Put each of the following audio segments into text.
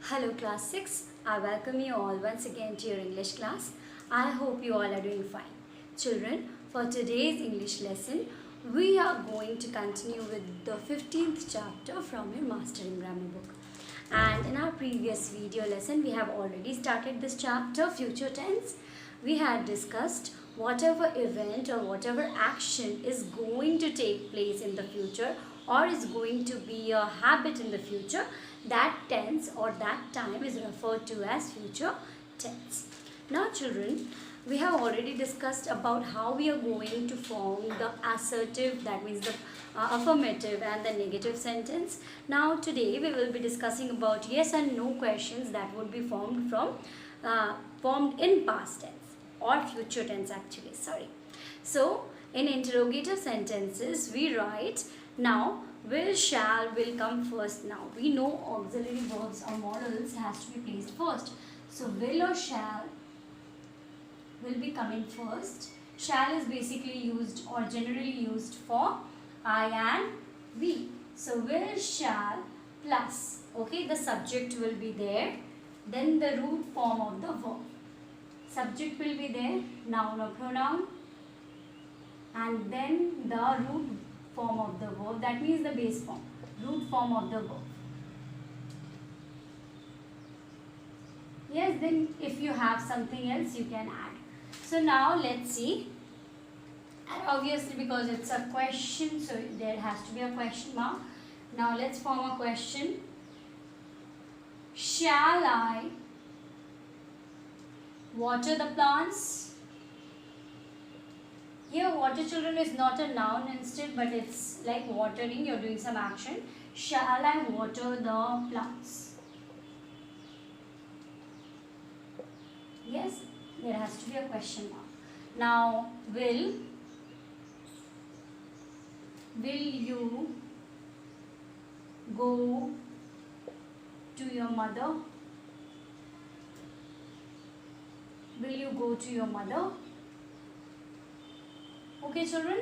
Hello class 6, I welcome you all once again to your English class. I hope you all are doing fine. Children, for today's English lesson, we are going to continue with the 15th chapter from your Mastering Grammar book. And in our previous video lesson, we have already started this chapter, future tense. We had discussed whatever event or whatever action is going to take place in the future or is going to be a habit in the future, that tense or that time is referred to as future tense. Now children, we have already discussed about how we are going to form the assertive, that means the affirmative and the negative sentence. Now today we will be discussing about yes and no questions that would be formed in past tense or future tense actually, So in interrogative sentences we write now will, shall, will come first. Now we know auxiliary verbs or modals has to be placed first. So will or shall will be coming first. Shall is basically used or generally used for I and we. So will, shall plus, okay, the subject will be there. Then the root form of the verb. Subject will be there, noun or pronoun, and then the root form of the verb, that means the base form, root form of the verb. Yes, then if you have something else you can add. So now let's see, and obviously because it's a question, so there has to be a question mark. Now let's form a question. Shall I water the plants? Here water, children, is not a noun instead, but it's like watering, you're doing some action. Shall I water the plants? Yes, there has to be a question mark. Now will you go to your mother? Will you go to your mother? Okay, children?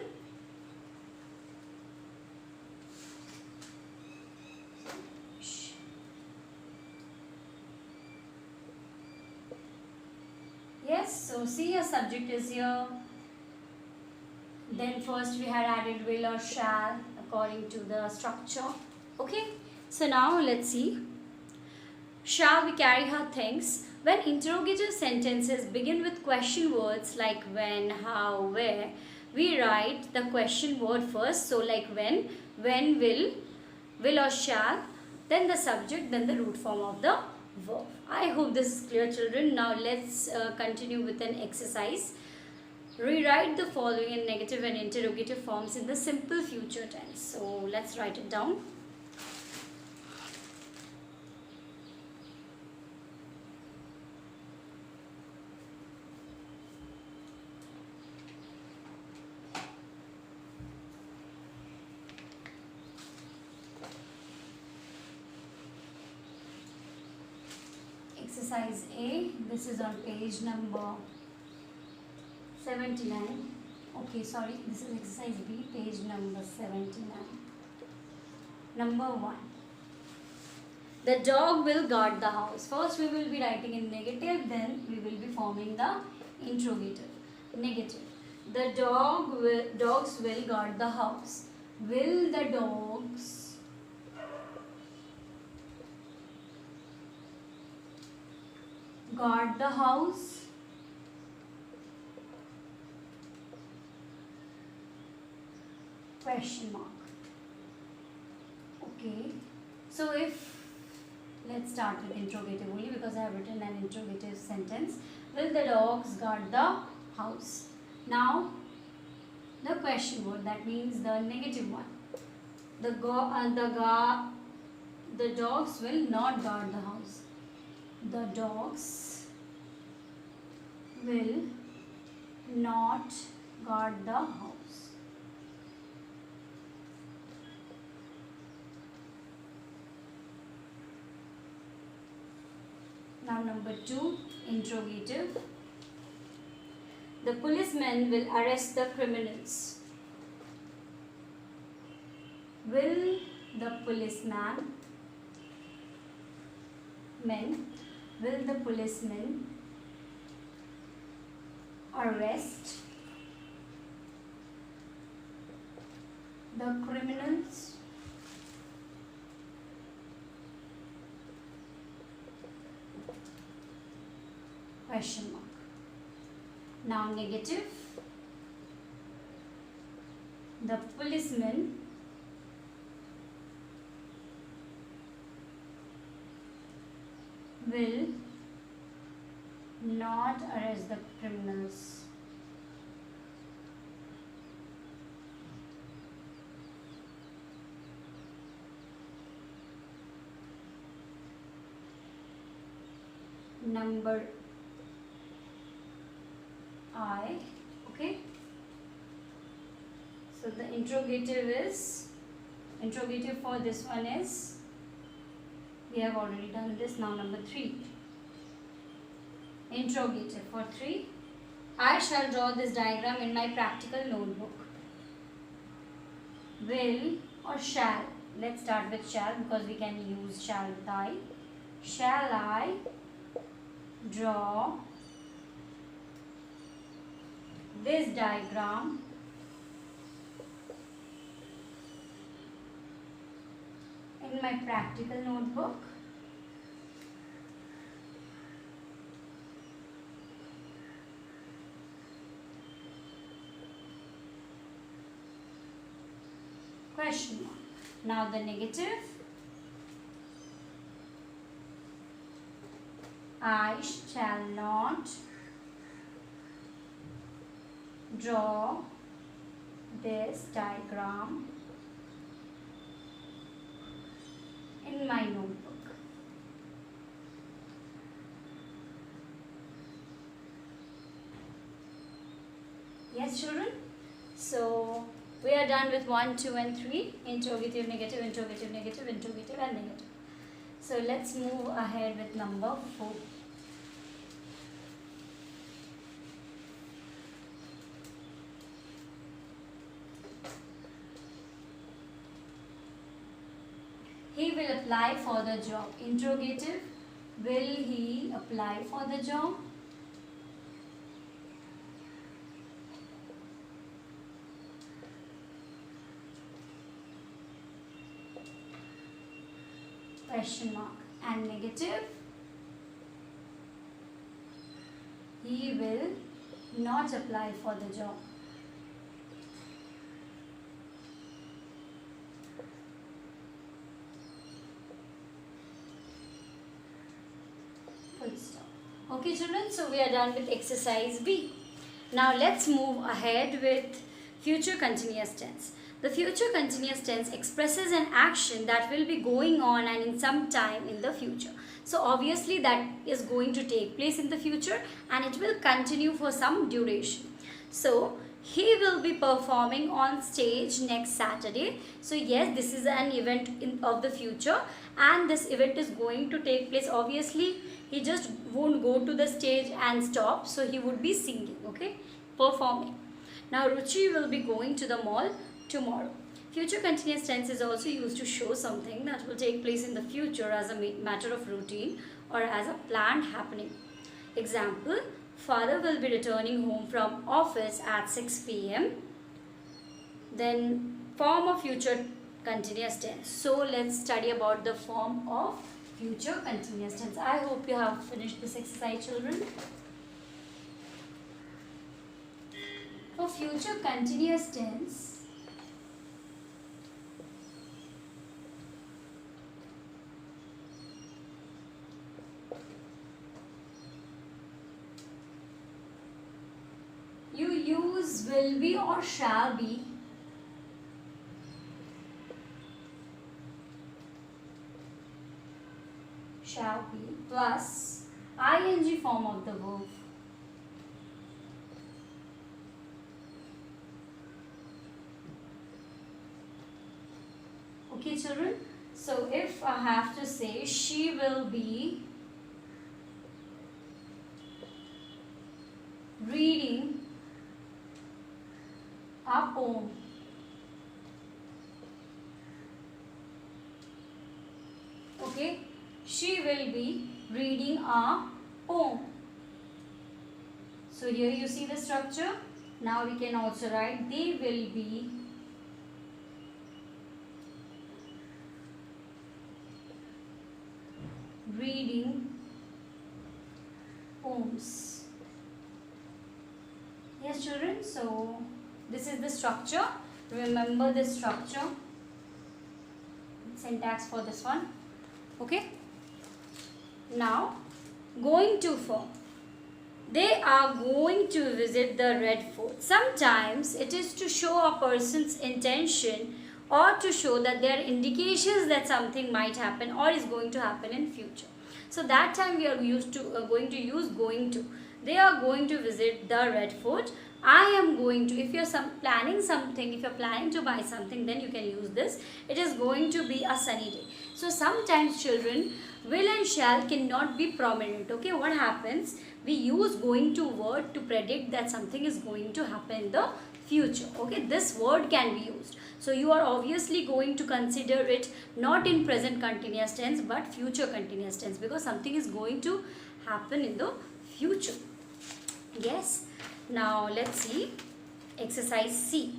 Yes, so see, your subject is here. Then first we had added will or shall according to the structure. Okay, so now let's see. Shall we carry her things? When interrogative sentences begin with question words like when, how, where, we write the question word first. So like when will or shall, then the subject, then the root form of the verb. I hope this is clear, children. Now let's continue with an exercise. Rewrite the following in negative and interrogative forms in the simple future tense. So let's write it down. Exercise A, this is on page number 79. Okay, sorry, this is exercise B, page number 79. Number 1. The dog will guard the house. First we will be writing in negative, then we will be forming the interrogative. Negative. The dogs will guard the house. Will the dogs guard the house? Question mark. Okay, so let's start with interrogative only because I have written an interrogative sentence. Will the dogs guard the house? Now the question word, that means the negative one. The dogs will not guard the house. The dogs will not guard the house. Now number 2, interrogative. The policemen will arrest the criminals. Will the policeman will the policeman arrest the criminals? Question mark. Now negative. The policeman will not arrest the criminals. Number I. Okay. So the interrogative for this one is, we have already done this. Now number 3. Interrogative for 3. I shall draw this diagram in my practical notebook. Will or shall? Let's start with shall because we can use shall with I. Shall I draw this diagram in my practical notebook? Question mark. Now the negative. I shall not draw this diagram in my notebook. Yes, children? So we are done with 1, 2 and 3. Interrogative, negative, interrogative, negative, interrogative and negative. So let's move ahead with number 4. He will apply for the job. Interrogative. Will he apply for the job? Question mark. And negative. He will not apply for the job. Full stop. Okay, children, so we are done with exercise B. Now let's move ahead with future continuous tense. The future continuous tense expresses an action that will be going on and in some time in the future. So obviously that is going to take place in the future and it will continue for some duration. So he will be performing on stage next Saturday. So yes, this is an event of the future and this event is going to take place. Obviously he just won't go to the stage and stop. So he would be singing, okay, performing. Now Ruchi will be going to the mall tomorrow. Future continuous tense is also used to show something that will take place in the future as a matter of routine or as a planned happening. Example, father will be returning home from office at 6 p.m. Then form of future continuous tense. So let's study about the form of future continuous tense. I hope you have finished this exercise, children. For future continuous tense, you use will be or shall be plus ing form of the verb. Okay, children, so if I have to say she will be reading a poem. Okay, She will be reading a poem. So here you see the structure. Now we can also write they will be reading poems. Yes children, so this is the structure. Remember this structure. Syntax for this one. Okay. Now going to form. They are going to visit the Red Fort. Sometimes it is to show a person's intention or to show that there are indications that something might happen or is going to happen in future. So that time we are going to use going to. They are going to visit the Red Fort. I am going to, if you are planning something, if you are planning to buy something, then you can use this. It is going to be a sunny day. So sometimes children, will and shall cannot be prominent. Okay, what happens? We use going to word to predict that something is going to happen in the future. Okay, this word can be used. So you are obviously going to consider it not in present continuous tense but future continuous tense, because something is going to happen in the future. Yes. Now let's see exercise C.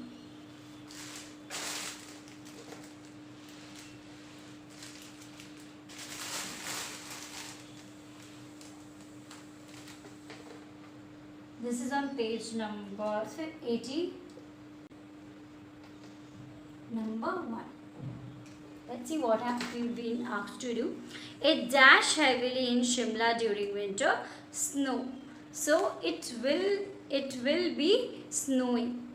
This is on page number 80. Number 1. Let's see what have we been asked to do. It dash heavily in Shimla during winter. Snow. So it will be snowing.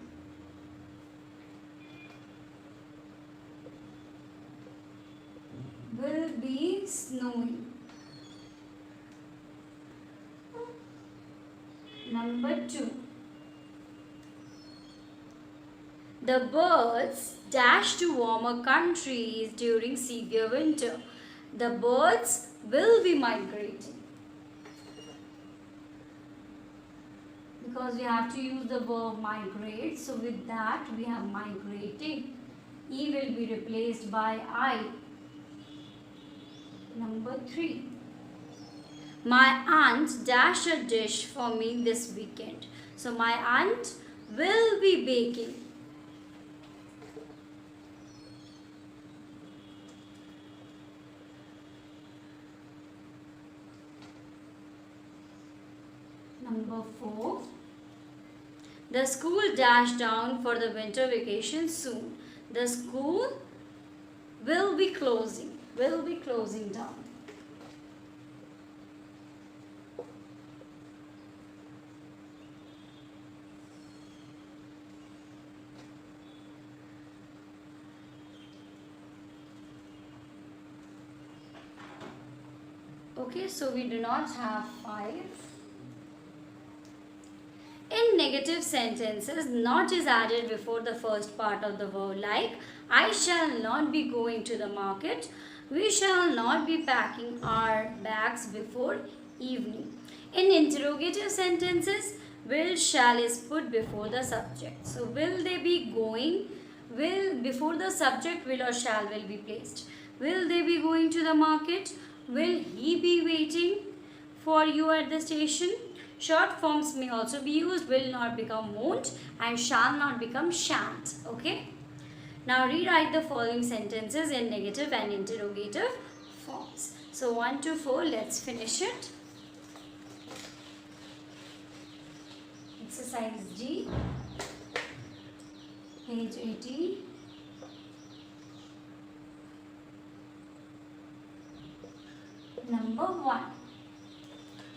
Will be snowing. Number 2. The birds dash to warmer countries during severe winter. The birds will be migrating. Because we have to use the verb migrate. So with that we have migrating. E will be replaced by I. Number 3. My aunt dashed a dish for me this weekend. So my aunt will be baking. Number 4. The school dashed down for the winter vacation soon. The school will be closing. Will be closing down. Okay, so we do not have 5. In negative sentences, not is added before the first part of the verb, like I shall not be going to the market. We shall not be packing our bags before evening. In interrogative sentences, will, shall is put before the subject. So will they be going? Will before the subject, will or shall will be placed. Will they be going to the market? Will he be waiting for you at the station? Short forms may also be used. Will not become won't and shall not become shan't. Okay. Now rewrite the following sentences in negative and interrogative forms. So 1 to 4, let's finish it. Exercise G, page 80. Number 1.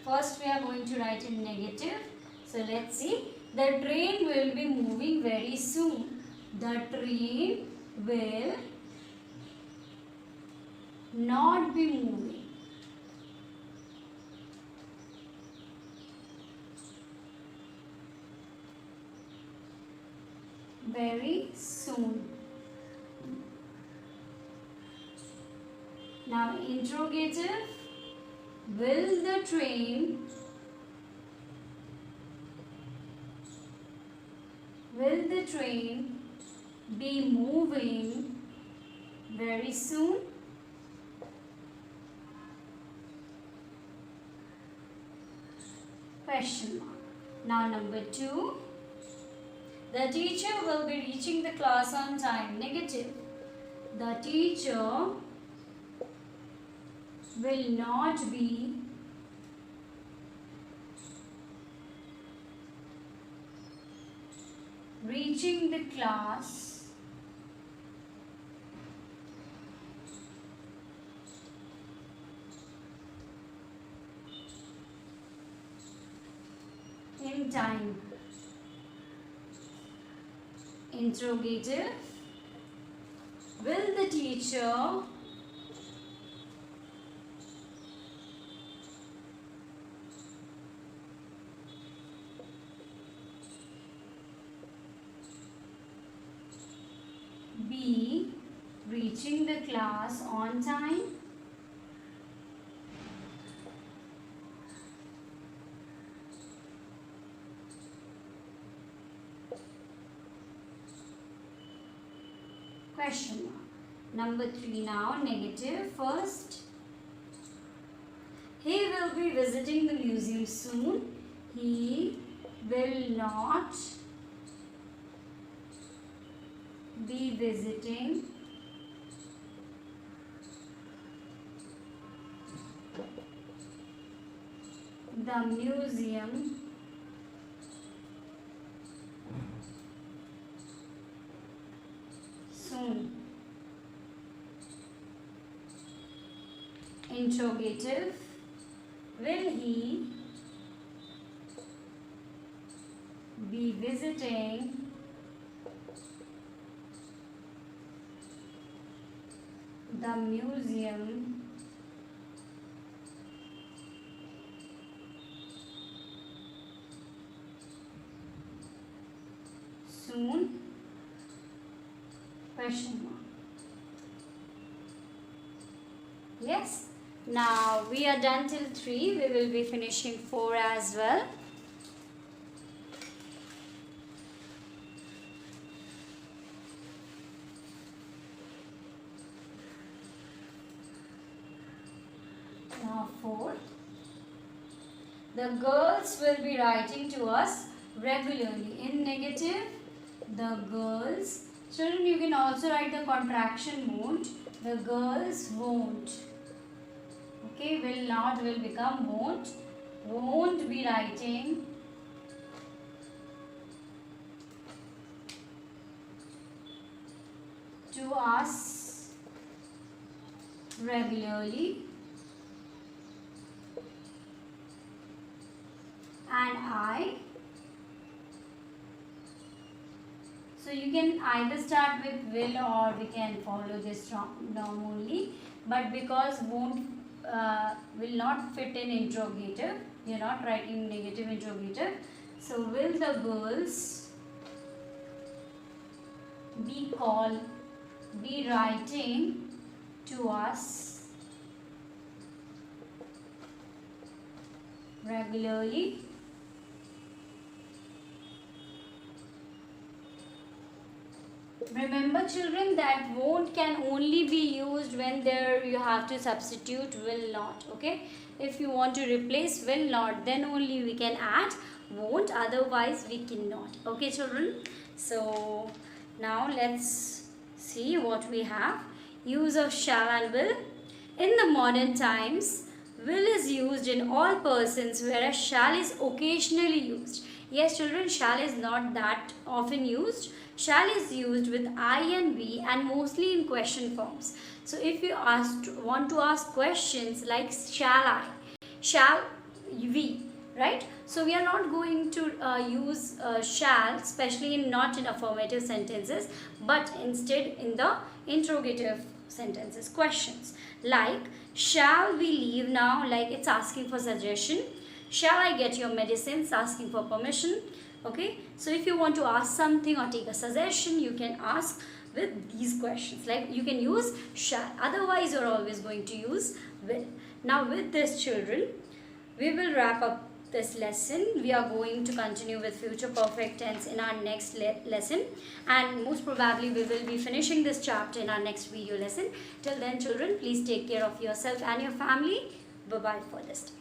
First we are going to write in negative. So let's see. The train will be moving very soon. The train will not be moving. Very soon. Now interrogative. Will the train be moving very soon? Question mark. Now number 2. The teacher will be reaching the class on time. Negative. The teacher will not be reaching the class in time. Interrogative. Will the teacher be reaching the class on time? Question mark. Number 3 now, negative. First, he will be visiting the museum soon. He will not be visiting the museum soon. Interrogative. Will he be visiting the museum soon? Question mark. Yes. Now we are done till 3. We will be finishing 4 as well. Now 4. The girls will be writing to us regularly. In negative, the girls. Children, you can also write the contraction won't. The girls won't. Okay, will not will become won't. Won't be writing to us regularly. And I. So you can either start with will or we can follow this norm only. But because won't will not fit in interrogative, we are not writing negative interrogative. So will the girls be writing to us regularly? Remember children that won't can only be used when there you have to substitute will not. Okay, if you want to replace will not, then only we can add won't, otherwise we cannot. Okay children, so now let's see what we have. Use of shall and will. In the modern times, will is used in all persons, whereas shall is occasionally used. Yes children, shall is not that often used. Shall is used with I and we and mostly in question forms. So if you want to ask questions like shall I, shall we, right? So we are not going to use shall, especially not in affirmative sentences, but instead in the interrogative sentences, questions. Like, shall we leave now? Like it's asking for suggestion. Shall I get your medicines? Asking for permission. Okay, so if you want to ask something or take a suggestion, you can ask with these questions. Like you can use shall, otherwise you're always going to use will. Now with this children, we will wrap up this lesson. We are going to continue with future perfect tense in our next lesson, and most probably we will be finishing this chapter in our next video lesson. Till then children, please take care of yourself and your family. Bye bye for this time.